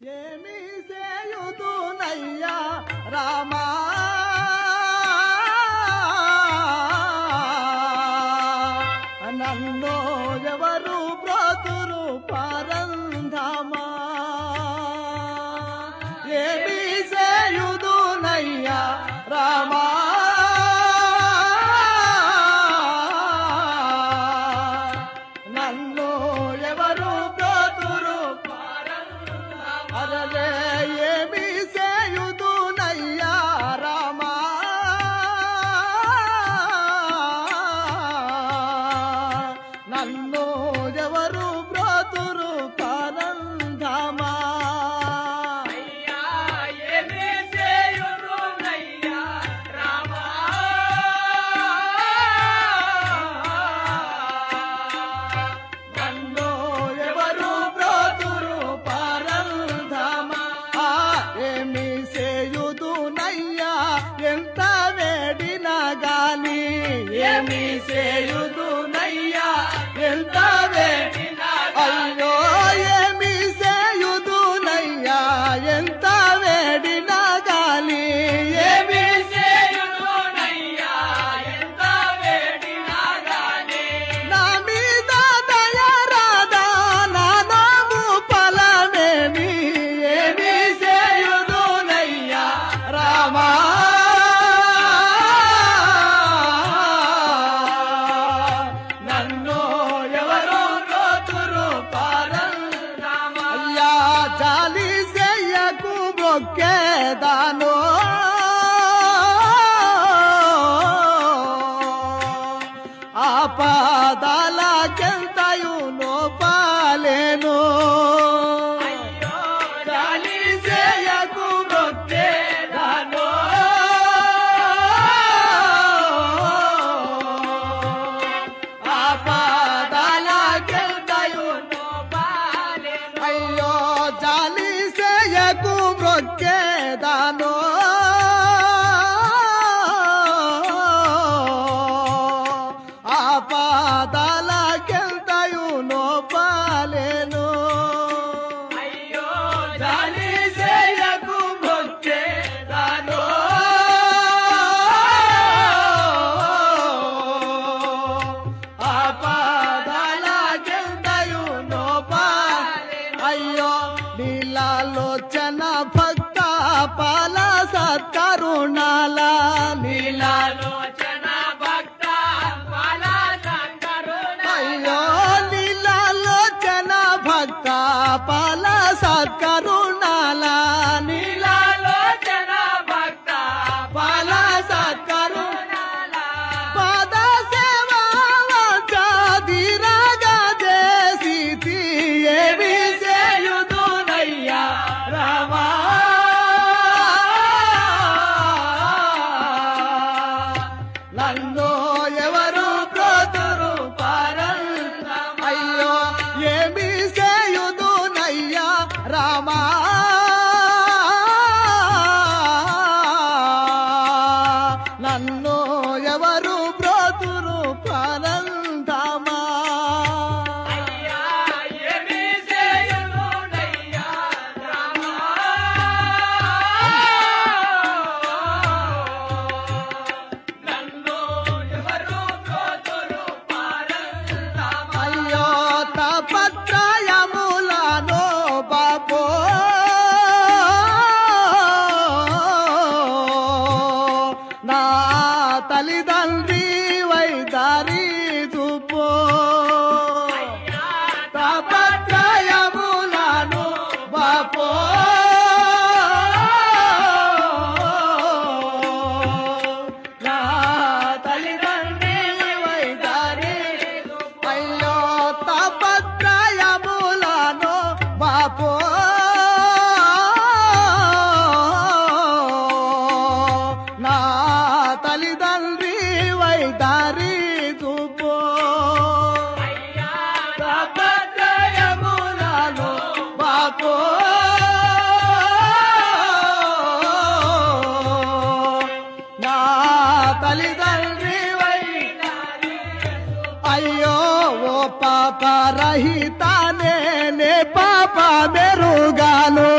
ఏమి చేయుదునయ్యా రామా నన్ను ఎవరు బ్రోతురు పరంధామా ఏమి చేయుదునయ్యా రామా నన్ను ఎవరు బ్రోతురు అరలే ఏమి చేయుదునయ్యా రామా నన్ను ఎవరు బ్రోతురు పరంధామా ఎంత వేడినా గాని ఏమి చేయుదునయ్యా ఎంత వేడినా అయ్యో ఏమి చేయుదునయ్యా ఎంత వేడినా గాని ఏమి చేయుదునయ్యా ఎంత వేడినా గాని నా మీద దయ రాదా నా నాము ఫలమేమి ఏమి చేయుదునయ్యా రామా జాలి చెయ్యకు మొక్కేదాను ఆపదలకెంతయు నోపాలేను జాలి చెయ్యకు మొక్కేదాను ఆపదలకెంతయు నోపాలేను అయ్యో జాలి చేయకు మొక్కేదాను ఆపదలకెంతయు నోపాలేను అయ్యో జాలి చేయకు మొక్కేదాను ఆపదలకెంతయు నోపాలేను అయ్యో నీలాలోచన భక్త పాల సత్కరుణాల నీలాలోచన భక్త పాల సత్కరుణ అయ్యో నీలాలోచన భక్త పాల సత్కరుణాల నీలాలోచన భక్త పాల సత్కరుణాల పాద సేవా వాచాదిరాగా చేసి ఏమి చేయుదునయ్యా రామా నన్ను ఎవరు బ్రోతురు పరంధామా అయ్యో ఏమి చేయుదునయ్యా రామా నన్ను ఎవరు బ్రోతురు పరంధామా అయ్యో తపత్రయములను బాపో నా తల్లిదండ్రి వైదారి చూపో తపత్రయములను బాపో నా తల్లిదండ్రి వైదారి అయ్యో తపత్రయములను బాపో నా తల్లిదండ్రి వైదారి చూపో తపత్రయములను బాపో నా తల్లిదండ్రి వైదారి అయ్యో ఓ పాప రహితానే నే పాప మెరుగాను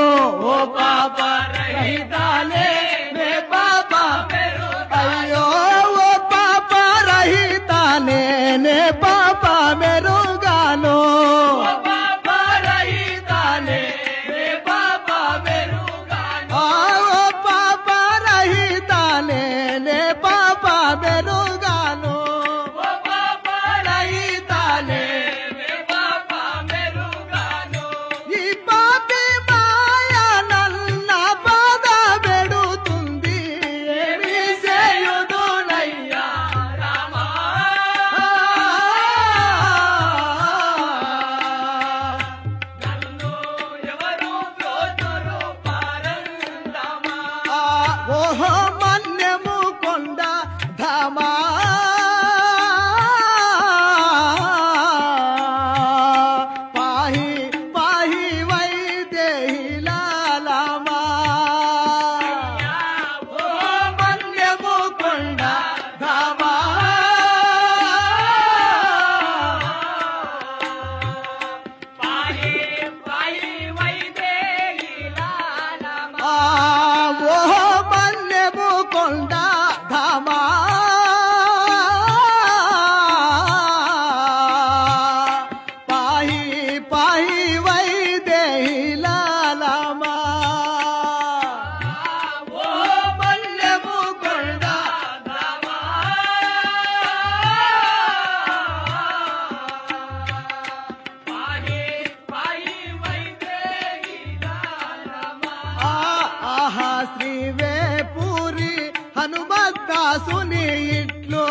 శ్రీ వేపూరి హనుమద్దాసుని ఇట్లు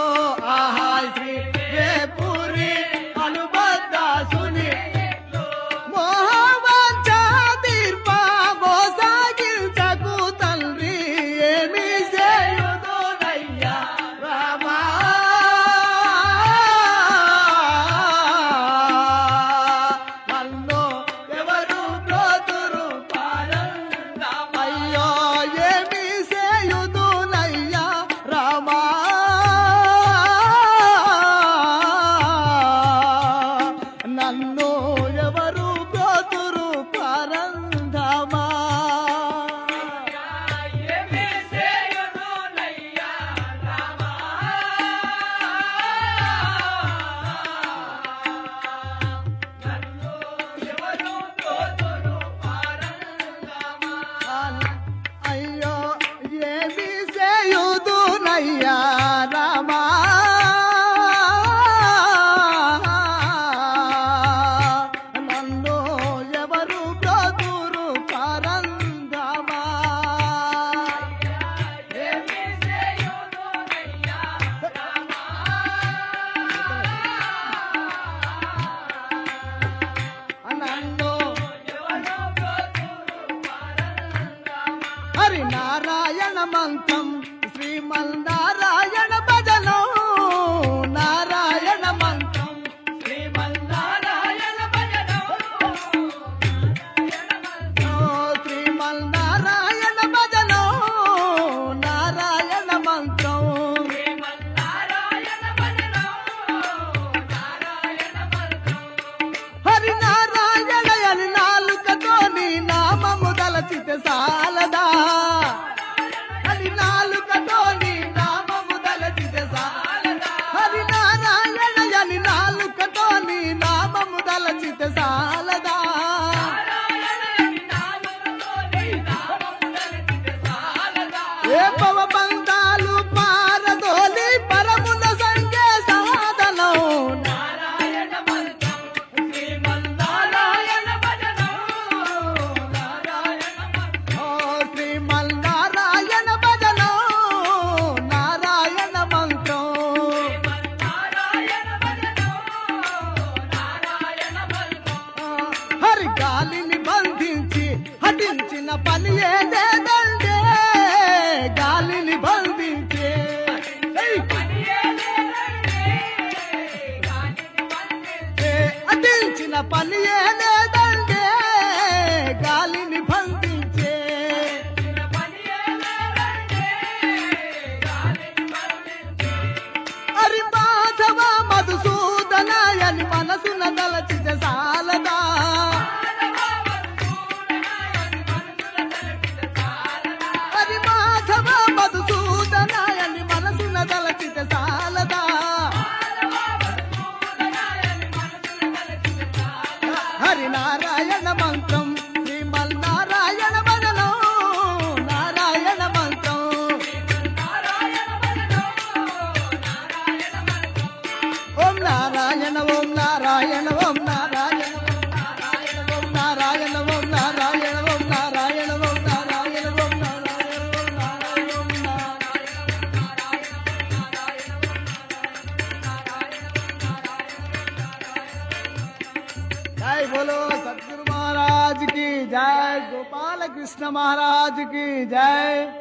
ఆహా శ్రీ వేపూరి హనుమద్దాసుని మోహవంచ తీర్ప మోసాగించకు తండ్రి ఏమి చేయుదునయ్యా రామా నన్ను ఎవరు బ్రోతురు అయ్యో ఏమి చేయుదునయ్యా రామా నన్ను ఎవరు బ్రోతురు పరంధామా అయ్యో ఏమి చేయుదునయ్యా రామా నన్ను ఎవరు బ్రోతురు పరంధామా నన్ను హరి నారాయణ మంత్రం శ్రీమన్నారాయణ భజనం నారాయణ మంత్రం శ్రీమన్నారాయణ భజనం శ్రీమన్నారాయణ భజనం నారాయణ మంత్రం హరి నారాయణ అని నాలుకతో నీ నామము దలచితే సాలదా హరి నాలుకతో నీ నామము దలచితే సాలదా హరి నారాయణ అని నాలుకతో నీ నామము దలచితే సాలదా ఏ పవబంధాలు పారదోలి పరమున సంగే సాధనం ఓ శ్రీమన్నారాయణ భజనం నారాయణ మంత్రం హరి గాలిని బంధించి హటించిన పని ఏదేదండే గాలిని బంధించి హటించిన పని ఏదేదండే గాలిని బంధించే హరి మాధవ మధుసూదనాయని మనసున దలచితే సాలదా హరి మాధవ మధుసూదనాయని మనసున దలచితే సాలదా హరి నారాయణ మంత్రం శ్రీమన్నారాయణ భజనం నారాయణ మంత్రం ఓం నారాయణ ఓం నారాయణ ఓం నారాయణ ఓం నారాయణ ఓం నారాయణ ఓం నారాయణ ఓం నారాయణ ఓం నారాయణ ఓం నారాయణ ఓం जय बोलो सतगुरु महाराज की जय गोपाल कृष्ण महाराज की जय।